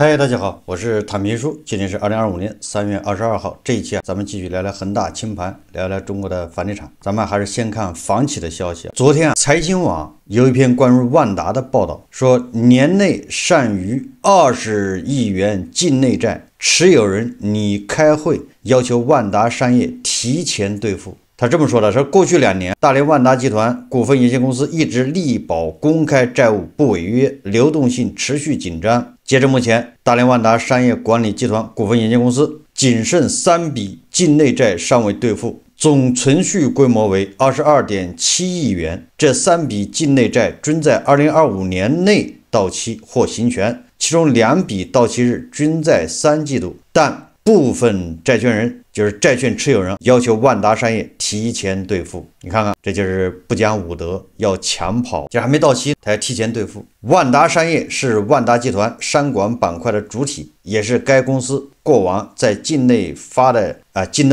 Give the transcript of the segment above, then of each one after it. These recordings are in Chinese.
嗨，大家好，我是坦平叔。今天是2025年3月22号。这一期咱们继续聊聊恒大清盘，聊聊中国的房地产。咱们还是先看房企的消息。昨天财新网有一篇关于万达的报道，说年内善于20亿元境内债，持有人拟开会要求万达商业提前兑付。他这么说的，说过去2年，大连万达集团股份有限公司一直力保公开债务不违约，流动性持续紧张。截至目前，大连万达商业管理集团股份有限公司仅剩3笔境内债尚未兑付，总存续规模为22.7亿元。这3笔境内债均在2025年内到期或行权，其中2笔到期日均在3季度，但部分债权人，就是债券持有人，要求万达商业提前兑付。你看看，这就是不讲武德，要抢跑，这还没到期，他要提前兑付。万达商业是万达集团商管板块的主体，也是该公司过往在境内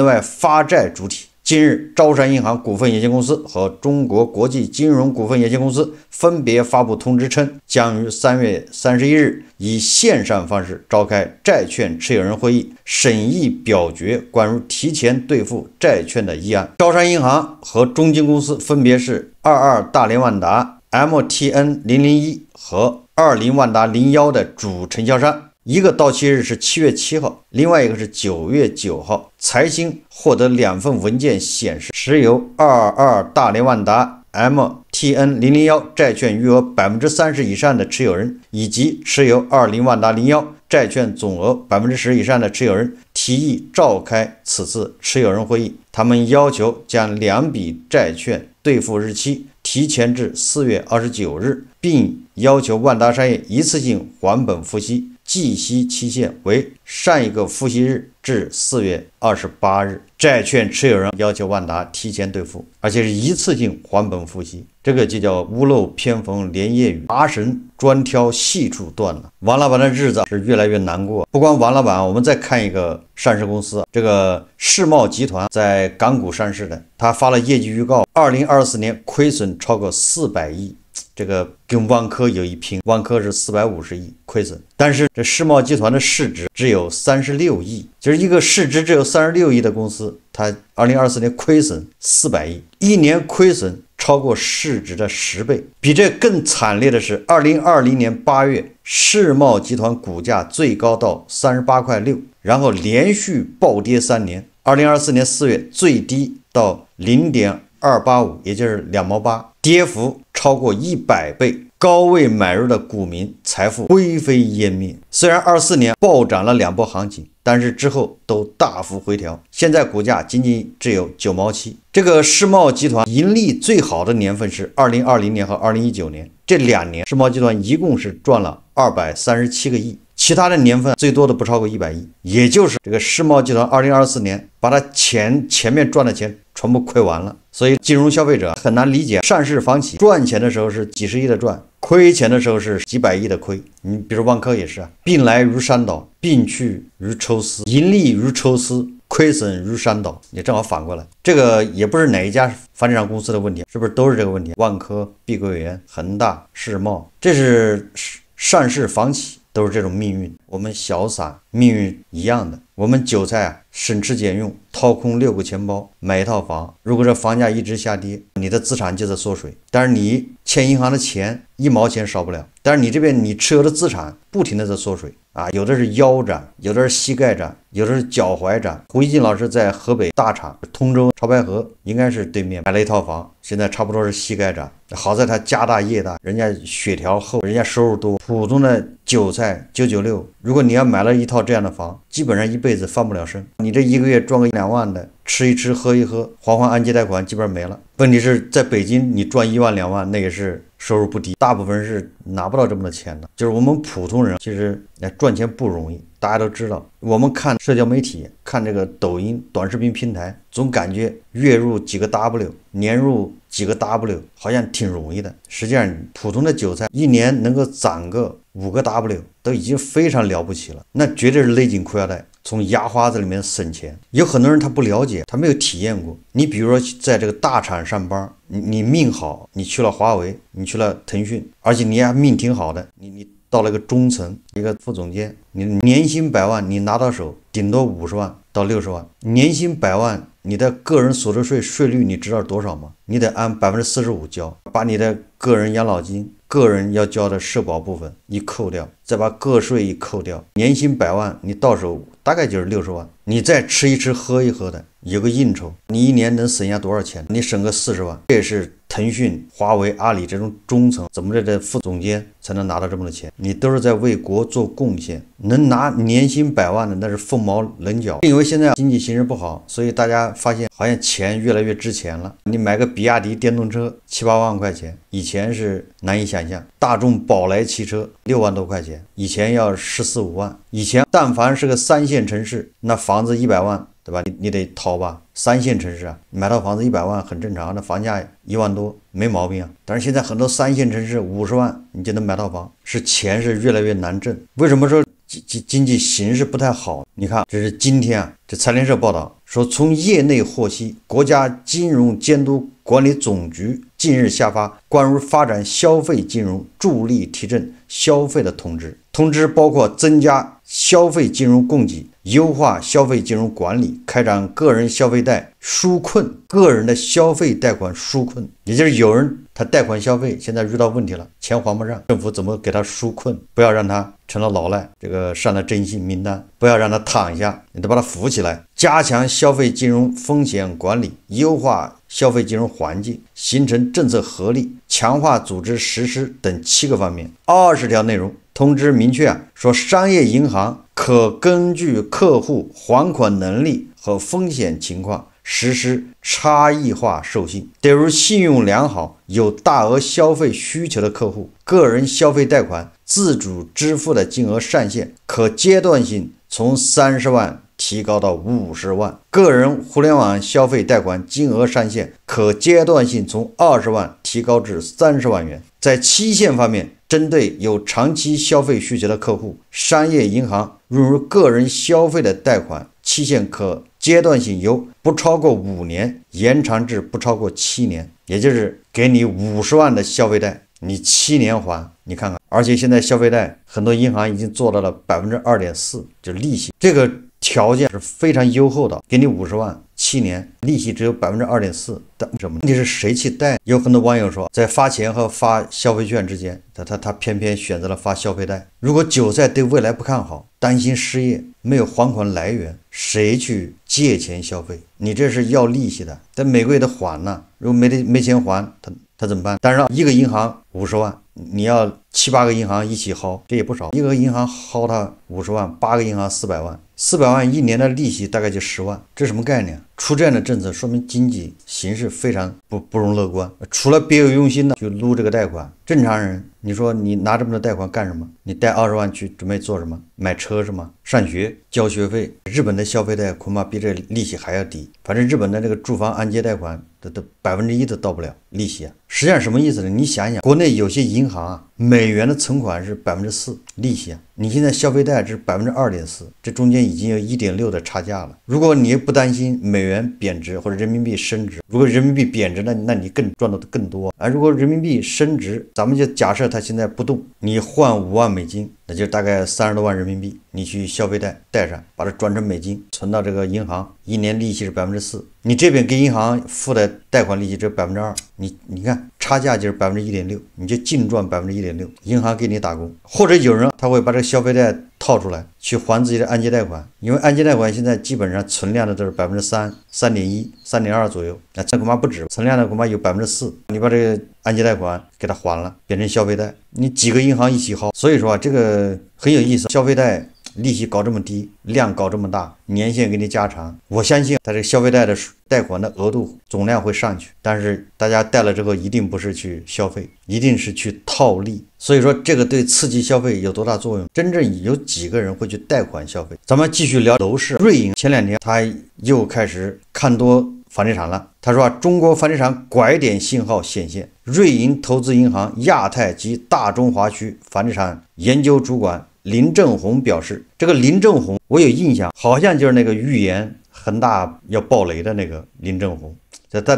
外发债主体。近日，招商银行股份有限公司和中国国际金融股份有限公司分别发布通知称，将于3月31日以线上方式召开债券持有人会议，审议表决关于提前兑付债券的议案。招商银行和中金公司分别是22大连万达 MTN001 和20万达01的主承销商。一个到期日是7月7号，另外一个是9月9号。财新获得2份文件显示，持有22大连万达 MTN001 债券余额 30% 以上的持有人，以及持有20万达01债券总额 10% 以上的持有人，提议召开此次持有人会议。他们要求将2笔债券兑付日期提前至4月29日，并要求万达商业一次性还本付息，计息期限为上一个付息日至4月28日。债券持有人要求万达提前兑付，而且是一次性还本付息，这个就叫屋漏偏逢连夜雨，麻绳专挑细处断了。王老板的日子是越来越难过。不光王老板，我们再看一个上市公司，这个世茂集团在港股上市的，他发了业绩预告，2024年亏损超过400亿。这个跟万科有一拼，万科是450亿亏损，但是这世茂集团的市值只有36亿，就是一个市值只有36亿的公司，它2024年亏损400亿，一年亏损超过市值的10倍。比这更惨烈的是2020年8月，世茂集团股价最高到38.6块，然后连续暴跌3年，2024年4月最低到0.285，也就是2毛8，跌幅超过100倍，高位买入的股民财富灰飞烟灭。虽然24年暴涨了2波行情，但是之后都大幅回调，现在股价仅仅只有9毛7。这个世茂集团盈利最好的年份是2020年和2019年，这2年世茂集团一共是赚了237个亿。其他的年份最多的不超过100亿，也就是这个世茂集团2024年把它前面赚的钱全部亏完了。所以金融消费者很难理解，上市房企赚钱的时候是几十亿的赚，亏钱的时候是几百亿的亏。你比如万科也是啊，病来如山倒，病去如抽丝，盈利如抽丝，亏损如山倒，也正好反过来。这个也不是哪一家房地产公司的问题，是不是都是这个问题？万科、碧桂园、恒大、世茂，这是上市房企都是这种命运。我们小散命运一样的，我们韭菜省吃俭用，掏空6个钱包买一套房，如果这房价一直下跌，你的资产就在缩水，但是你欠银行的钱1毛钱少不了，但是你这边你持有的资产不停的在缩水啊，有的是腰斩，有的是膝盖斩，有的是脚踝斩。胡一进老师在河北大厂通州潮白河应该是对面买了一套房，现在差不多是膝盖斩，好在他家大业大，人家血条厚，人家收入多。普通的韭菜996，如果你要买了一套这样的房，基本上一辈子翻不了身。你这一个月赚个1-2万的，吃一吃喝一喝，还按揭贷款基本上没了。问题是在北京你赚1万2万，那也是收入不低，大部分人是拿不到这么多钱的。就是我们普通人其实赚钱不容易，大家都知道。我们看社交媒体，看这个抖音短视频平台，总感觉月入几个 W， 年入几个 W， 好像挺容易的。实际上普通的韭菜一年能够攒个5个 W 都已经非常了不起了，那绝对是勒紧裤腰带，从牙花子里面省钱。有很多人他不了解，他没有体验过。你比如说在这个大厂上班，你命好，你去了华为，你去了腾讯，而且你还命挺好的，你到了一个中层，一个副总监，你年薪100万，你拿到手顶多50万到60万，年薪100万，你的个人所得税税率你知道多少吗？你得按45%交，把你的个人养老金、个人要交的社保部分一扣掉，再把个税一扣掉，年薪100万，你到手大概就是60万。你再吃一吃喝一喝的，有个应酬，你一年能省下多少钱？你省个40万，这也是腾讯、华为、阿里这种中层怎么着的副总监才能拿到这么多钱？你都是在为国做贡献，能拿年薪100万的那是凤毛麟角。因为现在经济形势不好，所以大家发现好像钱越来越值钱了。你买个比亚迪电动车7、8万块钱，以前是难以想象；大众宝来汽车6万多块钱，以前要14、5万。以前但凡是个3线城市，那房子100万。对吧？你得掏吧，3线城市啊，买套房子100万很正常，那房价1万多没毛病啊。但是现在很多3线城市50万你就能买套房，是钱是越来越难挣。为什么说经济形势不太好？你看，这是今天啊，这财联社报道说，从业内获悉，国家金融监督管理总局近日下发关于发展消费金融、助力提振消费的通知。通知包括增加消费金融供给，优化消费金融管理，开展个人消费贷纾困，个人的消费贷款纾困，也就是有人他贷款消费现在遇到问题了，钱还不上，政府怎么给他纾困？不要让他成了老赖，这个上了征信名单，不要让他躺下，你得把他扶起来，加强消费金融风险管理，优化消费金融环境，形成政策合力，强化组织实施等7个方面，20条内容。通知明确说，商业银行可根据客户还款能力和风险情况实施差异化授信。对于信用良好、有大额消费需求的客户，个人消费贷款自主支付的金额上限可阶段性从30万提高到50万，个人互联网消费贷款金额上限可阶段性从20万提高至30万元。在期限方面，针对有长期消费需求的客户，商业银行允许个人消费的贷款期限可阶段性由不超过5年延长至不超过7年，也就是给你50万的消费贷，你7年还，你看看。而且现在消费贷很多银行已经做到了2.4%，就是利息，这个条件是非常优厚的，给你50万7年，利息只有2.4%，但什么？问题是谁去贷？有很多网友说，在发钱和发消费券之间，他偏偏选择了发消费贷。如果韭菜对未来不看好，担心失业，没有还款来源，谁去借钱消费？你这是要利息的，但每个月得还呢。如果没钱还，他怎么办？当然了，一个银行50万，你要7、8个银行一起薅，这也不少。一个银行薅他50万，8个银行400万，400万一年的利息大概就10万，这什么概念？出这样的政策，说明经济形势非常不容乐观。除了别有用心的去撸这个贷款，正常人，你说你拿这么多贷款干什么？你贷20万去准备做什么？买车是吗？上学交学费？日本的消费贷恐怕比这利息还要低。反正日本的这个住房按揭贷款都1%都到不了利息啊。实际上什么意思呢？你想想，国内有些银行啊，美元的存款是4%利息啊，你现在消费贷是2.4%，这中间已经有1.6的差价了。如果你不担心美元贬值或者人民币升值，如果人民币贬值，那你更赚的更多啊。如果人民币升值，咱们就假设它现在不动，你换5万美金，那就大概30多万人民币，你去消费贷贷上，把它转成美金，存到这个银行，一年利息是4%，你这边给银行付的贷款利息只有2%，你看差价就是1.6%，你就净赚1.6%，银行给你打工。或者有人他会把这个消费贷套出来去还自己的按揭贷款，因为按揭贷款现在基本上存量的都是3%、3.1%、3.2左右，那这恐怕不止，存量的恐怕有4%。你把这个按揭贷款给他还了，变成消费贷，你几个银行一起薅。所以说这个很有意思，消费贷利息搞这么低，量搞这么大，年限给你加长，我相信它这个消费贷的贷款的额度总量会上去，但是大家贷了之后一定不是去消费，一定是去套利。所以说这个对刺激消费有多大作用？真正有几个人会去贷款消费？咱们继续聊楼市。瑞银前2天他又开始看多房地产了，他说中国房地产拐点信号显现。瑞银投资银行亚太及大中华区房地产研究主管林正宏表示，这个林正宏我有印象，好像就是那个预言恒大要爆雷的那个林正宏，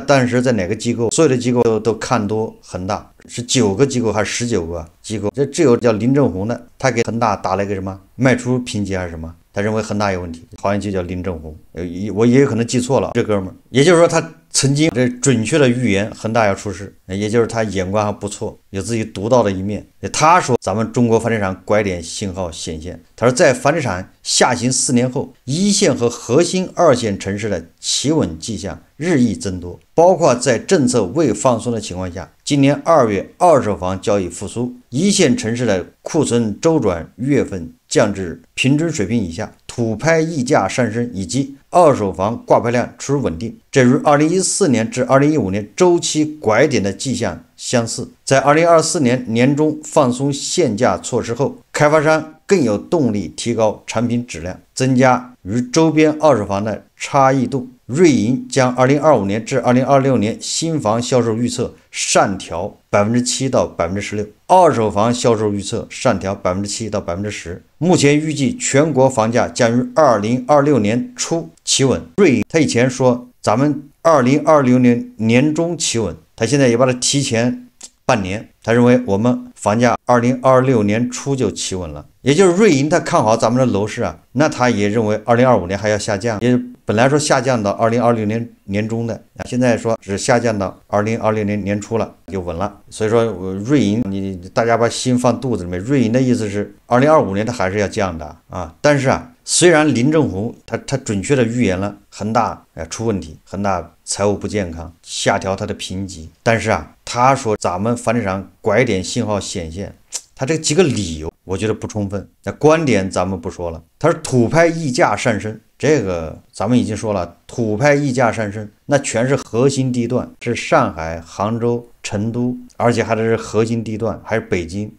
但是在哪个机构，所有的机构都看多恒大，是9个机构还是19个机构？这只有叫林正红的，他给恒大打了一个什么卖出评级还是什么？他认为恒大有问题，好像就叫林正红，我也有可能记错了，这哥们儿，也就是说他曾经这准确的预言恒大要出事，也就是他眼光还不错，有自己独到的一面。他说咱们中国房地产拐点信号显现，他说在房地产下行4年后，一线和核心2线城市的企稳迹象日益增多，包括在政策未放松的情况下，今年2月二手房交易复苏，一线城市的库存周转月份降至平均水平以下，土拍溢价上升以及二手房挂牌量处于稳定，这与2014年至2015年周期拐点的迹象相似。在2024年年中放松限价措施后，开发商更有动力提高产品质量，增加与周边二手房的差异度。瑞银将2025年至2026年新房销售预测上调7%到16%，二手房销售预测上调7%到10%。目前预计全国房价将于2026年初企稳。瑞银他以前说咱们2026年年中企稳，他现在也把它提前半年，他认为我们房价2026年初就企稳了，也就是瑞银他看好咱们的楼市啊，那他也认为2025年还要下降，也本来说下降到2026年年中的，现在说只下降到2026年年初了，就稳了。所以说瑞银大家把心放肚子里面，瑞银的意思是2025年它还是要降的啊。但是啊，虽然林正红他准确的预言了恒大出问题，恒大财务不健康，下调它的评级，但是啊，他说咱们房地产拐点信号显现，他这几个理由我觉得不充分。那观点咱们不说了，他说土拍溢价上升，这个咱们已经说了，土拍溢价上升，那全是核心地段，是上海、杭州、成都，而且还是核心地段，还是北京。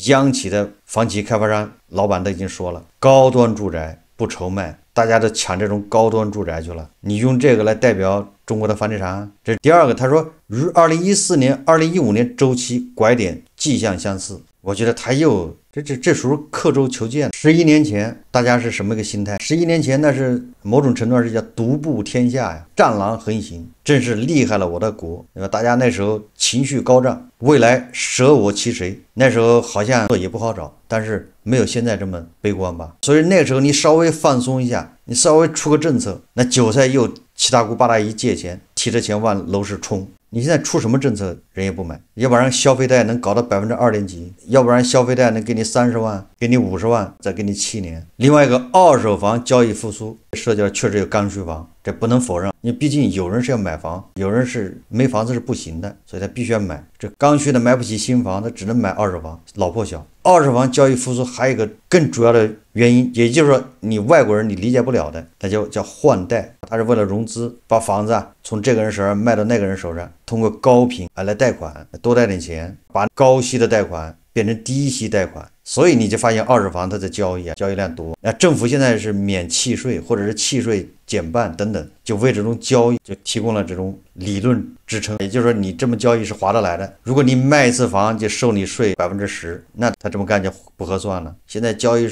央企的房企开发商老板都已经说了，高端住宅不愁卖，大家都抢这种高端住宅去了，你用这个来代表中国的房地产？这是第二个，他说与2014年、2015年周期拐点迹象相似，我觉得他又这属于刻舟求剑。11年前大家是什么个心态？11年前那是某种程度上是叫独步天下呀，战狼横行，真是厉害了我的国，对吧？大家那时候情绪高涨，未来舍我其谁？那时候好像也不好找，但是没有现在这么悲观吧。所以那时候你稍微放松一下，你稍微出个政策，那韭菜又七大姑八大姨借钱，提着钱往楼市冲。你现在出什么政策人也不买，要不然消费贷能搞到2%几，要不然消费贷能给你30万，给你50万，再给你7年。另外一个二手房交易复苏，社交确实有刚需房，这不能否认，因为毕竟有人是要买房，有人是没房子是不行的，所以他必须要买。这刚需的买不起新房，他只能买二手房，老破小。二手房交易复苏还有一个更主要的原因，也就是说你外国人你理解不了的，它叫换贷，它是为了融资，把房子从这个人手上卖到那个人手上，通过高频来贷款，多贷点钱，把高息的贷款变成低息贷款。所以你就发现二手房它的交易量多，那政府现在是免契税或者是契税减半等等，就为这种交易就提供了这种理论支撑。也就是说你这么交易是划得来的，如果你卖一次房就收你税10%，那他这么干就不合算了。现在交易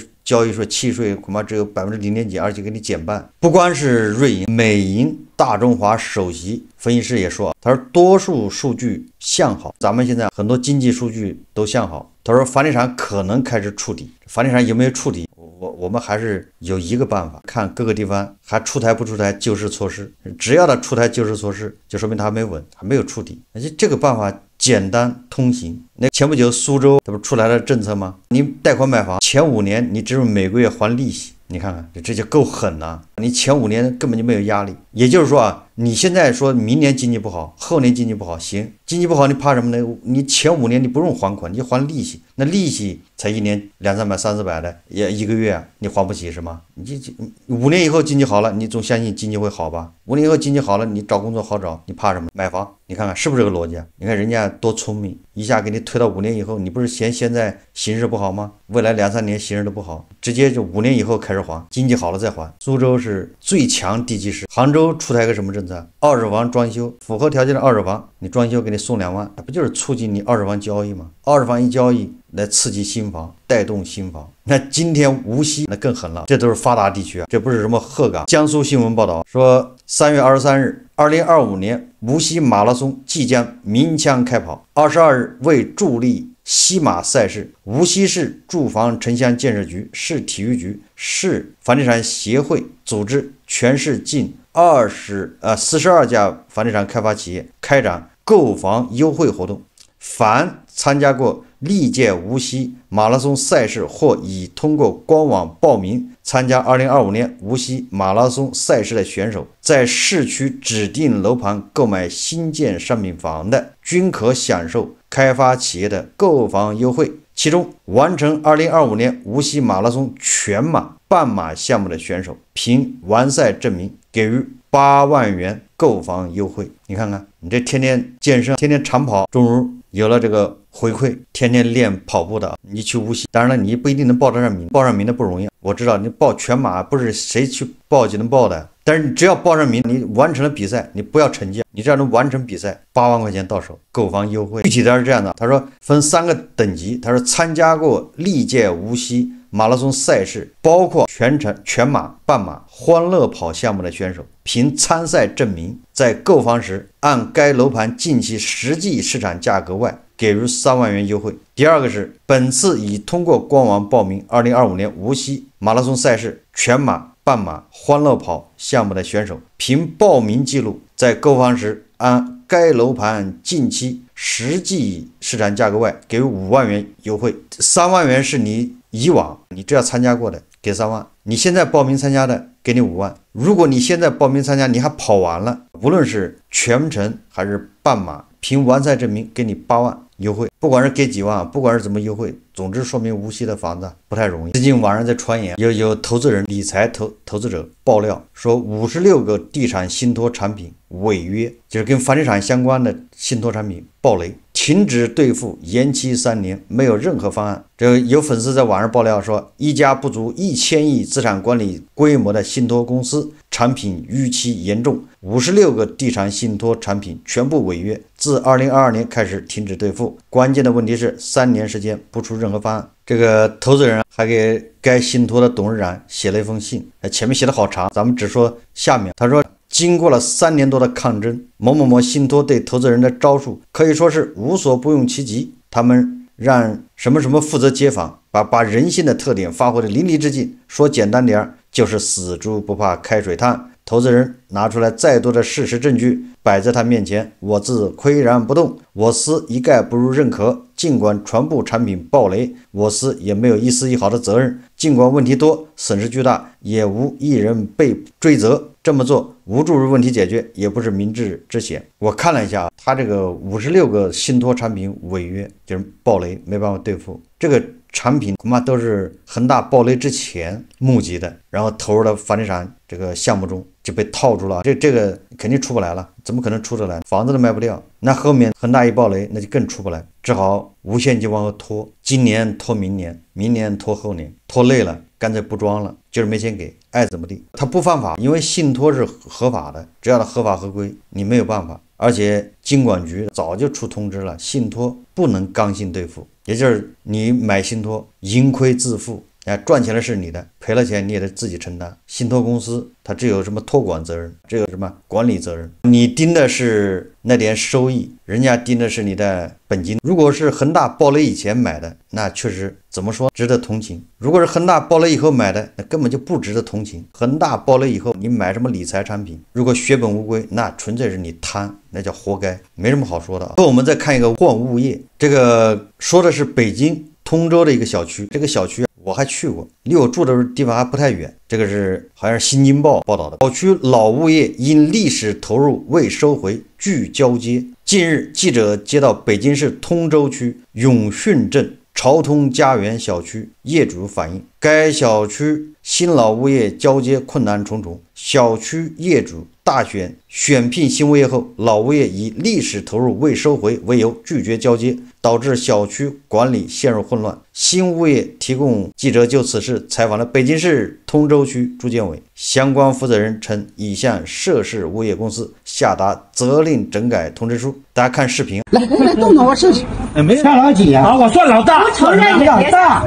税契税恐怕只有0.几，而且给你减半。不光是瑞银，美银大中华首席分析师也说，他说多数数据向好，咱们现在很多经济数据都向好。他说房地产可能开始触底，房地产有没有触底？我们还是有一个办法，看各个地方还出台不出台救市措施，只要他出台救市措施，就说明他还没稳，还没有触底。而且这个办法简单通行。那前不久苏州这不出来了政策吗？你贷款买房前5年你只有每个月还利息，你看看这就够狠了，你前5年根本就没有压力。也就是说啊，你现在说明年经济不好，后年经济不好，行，经济不好你怕什么呢？你前5年你不用还款，你就还利息，那利息才1年200-300、300-400的，也1个月你还不起是吗？你5年以后经济好了，你总相信经济会好吧？5年以后经济好了，你找工作好找，你怕什么？买房，你看看是不是这个逻辑啊？你看人家多聪明，一下给你推到5年以后，你不是嫌现在形势不好吗？未来2-3年形势都不好，直接就5年以后开始还，经济好了再还。苏州是最强地级市，杭州出台个什么政策？二手房装修，符合条件的二手房，你装修给你送2万，那不就是促进你二手房交易吗？二手房一交易，来刺激新房，带动新房。那今天无锡那更狠了，这都是发达地区啊，这不是什么鹤岗。江苏新闻报道说，3月23日，2025年无锡马拉松即将鸣枪开跑。22日，为助力西马赛事，无锡市住房城乡建设局、市体育局、市房地产协会组织全市近42家房地产开发企业开展购房优惠活动。凡参加过历届无锡马拉松赛事或已通过官网报名参加2025年无锡马拉松赛事的选手，在市区指定楼盘购买新建商品房的，均可享受开发企业的购房优惠。其中，完成2025年无锡马拉松全马、半马项目的选手，凭完赛证明给予8万元购房优惠。你看看，你这天天健身、天天长跑，终于有了这个回馈，天天练跑步的，你去无锡，当然了，你不一定能报得上名，报上名的不容易。我知道你报全马不是谁去报就能报的，但是你只要报上名，你完成了比赛，你不要成绩，你只要能完成比赛，8万块钱到手，购房优惠。具体的是这样的，他说分3个等级，他说参加过历届无锡马拉松赛事，包括全马、半马、欢乐跑项目的选手，凭参赛证明，在购房时按该楼盘近期实际市场价格外，给予3万元优惠。第二个是本次已通过官网报名2025年无锡马拉松赛事全马、半马、欢乐跑项目的选手，凭报名记录，在购房时按该楼盘近期实际市场价格外，给予5万元优惠。3万元是你以往你只要参加过的，给3万；你现在报名参加的，给你5万。如果你现在报名参加，你还跑完了，无论是全程还是半马，凭完赛证明给你8万优惠。不管是给几万，不管是怎么优惠，总之说明无锡的房子不太容易。最近网上在传言，有投资人、理财投资者爆料说，56个地产信托产品违约，就是跟房地产相关的信托产品暴雷，停止兑付，延期3年，没有任何方案。这有粉丝在网上爆料说，一家不足1000亿资产管理规模的信托公司产品逾期严重，56个地产信托产品全部违约，自2022年开始停止兑付。关键的问题是3年时间不出任何方案。这个投资人还给该信托的董事长写了一封信，前面写的好长，咱们只说下面。他说，经过了3年多的抗争，某某某信托对投资人的招数可以说是无所不用其极。他们让什么什么负责接访，把人性的特点发挥的淋漓之尽。说简单点，就是死猪不怕开水烫。投资人拿出来再多的事实证据摆在他面前，我自岿然不动，我司一概不予认可。尽管全部产品暴雷，我司也没有一丝一毫的责任。尽管问题多，损失巨大，也无一人被追责。这么做无助于问题解决，也不是明智之选。我看了一下，他这个56个信托产品违约，就是暴雷，没办法兑付。这个产品恐怕都是恒大暴雷之前募集的，然后投入到房地产这个项目中，就被套住了。这个肯定出不来了，怎么可能出得来？房子都卖不掉，那后面恒大一暴雷，那就更出不来，只好无限期往后拖，今年拖明年，明年拖后年，拖累了干脆不装了，就是没钱给，爱怎么地。他不犯法，因为信托是合法的，只要他合法合规，你没有办法。而且金管局早就出通知了，信托不能刚性兑付，也就是你买信托盈亏自负，赚钱的是你的，赔了钱你也得自己承担。信托公司它只有什么托管责任，只有什么管理责任，你盯的是那点收益，人家盯的是你的本金。如果是恒大暴雷以前买的，那确实怎么说值得同情。如果是恒大暴雷以后买的，那根本就不值得同情。恒大暴雷以后你买什么理财产品，如果血本无归，那纯粹是你贪，那叫活该，没什么好说的啊。我们再看一个矿物业，这个说的是北京通州的一个小区，这个小区我还去过，离我住的地方还不太远。这个是好像是新京报报道的，小区老物业因历史投入未收回，拒交接。近日，记者接到北京市通州区永顺镇朝通家园小区业主反映，该小区新老物业交接困难重重，小区业主大选选聘新物业后，老物业以历史投入未收回为由拒绝交接，导致小区管理陷入混乱。新物业提供记者就此事采访了北京市通州区住建委相关负责人称，已向涉事物业公司下达责令整改通知书。大家看视频，来动动我试试。没算老几啊？我算老大，我承认你老大。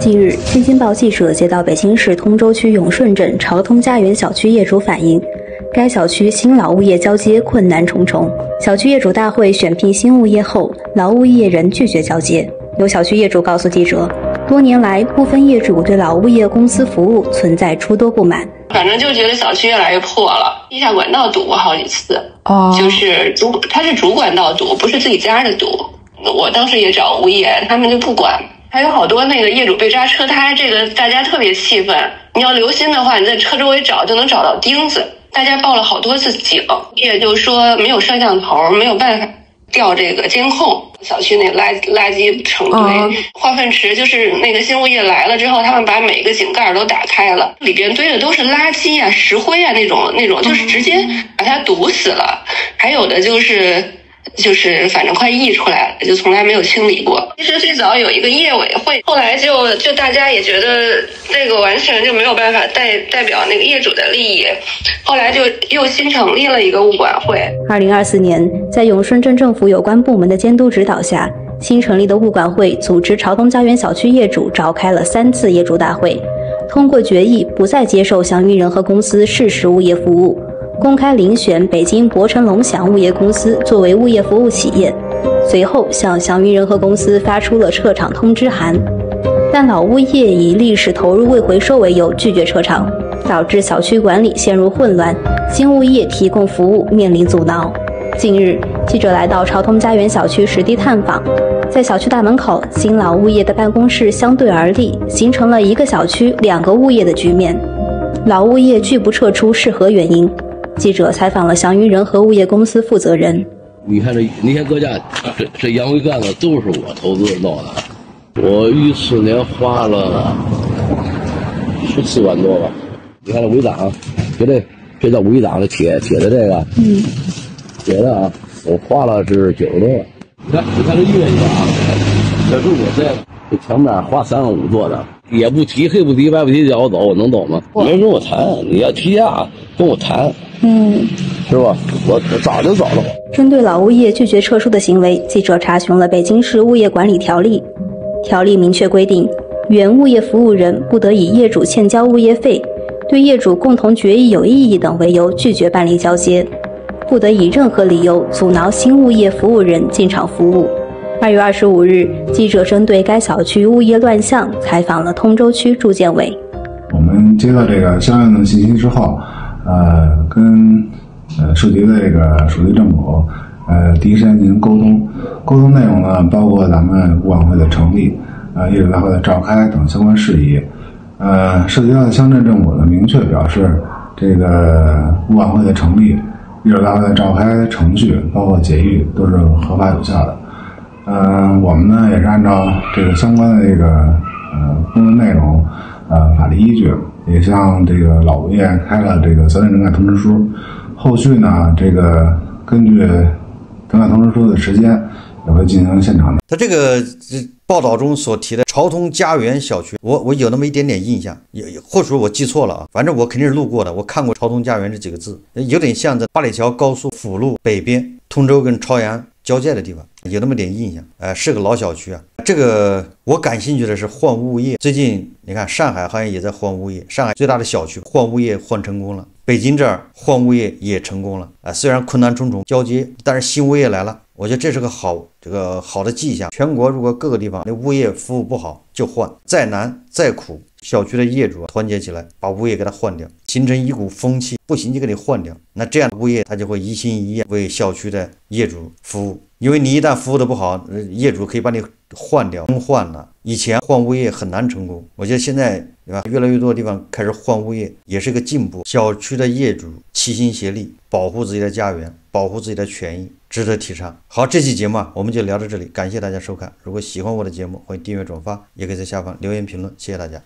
近日，新京报记者接到北京市通州区永顺镇朝通家园小区业主反映，该小区新老物业交接困难重重。小区业主大会选聘新物业后，老物业仍拒绝交接。有小区业主告诉记者，多年来部分业主对老物业公司服务存在诸多不满。反正就觉得小区越来越破了，地下管道堵过好几次。就是他是主管道堵，不是自己家的堵。我当时也找物业，他们就不管。还有好多那个业主被扎车胎，这个大家特别气愤。你要留心的话，你在车周围找就能找到钉子。大家报了好多次警，也就是说没有摄像头，没有办法调这个监控。小区那垃圾成堆，化粪池就是那个新物业来了之后，他们把每个井盖都打开了，里边堆的都是垃圾啊、石灰啊那种，就是直接把它堵死了。还有的就是反正快溢出来了，就从来没有清理过。其实最早有一个业委会，后来就大家也觉得那个完全就没有办法代表那个业主的利益，后来就又新成立了一个物管会。2024年，在永顺镇政府有关部门的监督指导下，新成立的物管会组织朝东家园小区业主召开了3次业主大会，通过决议不再接受祥云人和公司事实物业服务，公开遴选北京博成龙祥物业公司作为物业服务企业，随后向祥云人和公司发出了撤场通知函。但老物业以历史投入未回收为由拒绝撤场，导致小区管理陷入混乱，新物业提供服务面临阻挠。近日，记者来到朝通家园小区实地探访，在小区大门口，新老物业的办公室相对而立，形成了一个小区2个物业的局面。老物业拒不撤出是何原因？记者采访了祥云人和物业公司负责人。你看各家这洋灰杆子都是我投资弄的，我14年花了14万多吧。你看这围挡，这叫围挡的铁的这个，铁的啊，我花了是90多万。你看这月一个啊，这是我这墙面花3万5做的，也不提黑不提白不提叫我走，我能走吗？没人跟我谈，你要提价跟我谈，是吧？我早就走了。针对老物业拒绝撤出的行为，记者查询了北京市物业管理条例。条例明确规定，原物业服务人不得以业主欠交物业费、对业主共同决议有异议等为由拒绝办理交接，不得以任何理由阻挠新物业服务人进场服务。2月25日，记者针对该小区物业乱象采访了通州区住建委。我们接到这个相应的信息之后，跟涉及的这个属地政府第一时间进行沟通内容呢，包括咱们物管会的成立、业主大会的召开等相关事宜。涉及到的乡镇政府呢，明确表示这个物管会的成立、业主大会的召开程序，包括解郁都是合法有效的。我们呢也是按照这个相关的这个工作内容、法律依据，也向这个老物业开了这个责任整改通知书。后续呢，这个根据整改通知书的时间，也会进行现场的。他这个报道中所提的朝通家园小区，我有那么一点点印象，或许我记错了啊，反正我肯定是路过的，我看过朝通家园这几个字，有点像在八里桥高速辅路北边通州跟朝阳交界的地方，有那么点印象。是个老小区啊。这个我感兴趣的是换物业，最近你看上海好像也在换物业，上海最大的小区换物业换成功了，北京这儿换物业也成功了虽然困难重重交接，但是新物业来了，我觉得这是个好的迹象。全国如果各个地方那物业服务不好就换，再难再苦，小区的业主团结起来把物业给它换掉，形成一股风气，不行就给你换掉。那这样物业他就会一心一意为小区的业主服务，因为你一旦服务的不好，业主可以把你换掉更换了。以前换物业很难成功，我觉得现在对吧，越来越多的地方开始换物业，也是一个进步。小区的业主齐心协力保护自己的家园，保护自己的权益，值得提倡。好，这期节目我们就聊到这里，感谢大家收看。如果喜欢我的节目，欢迎订阅转发，也可以在下方留言评论，谢谢大家。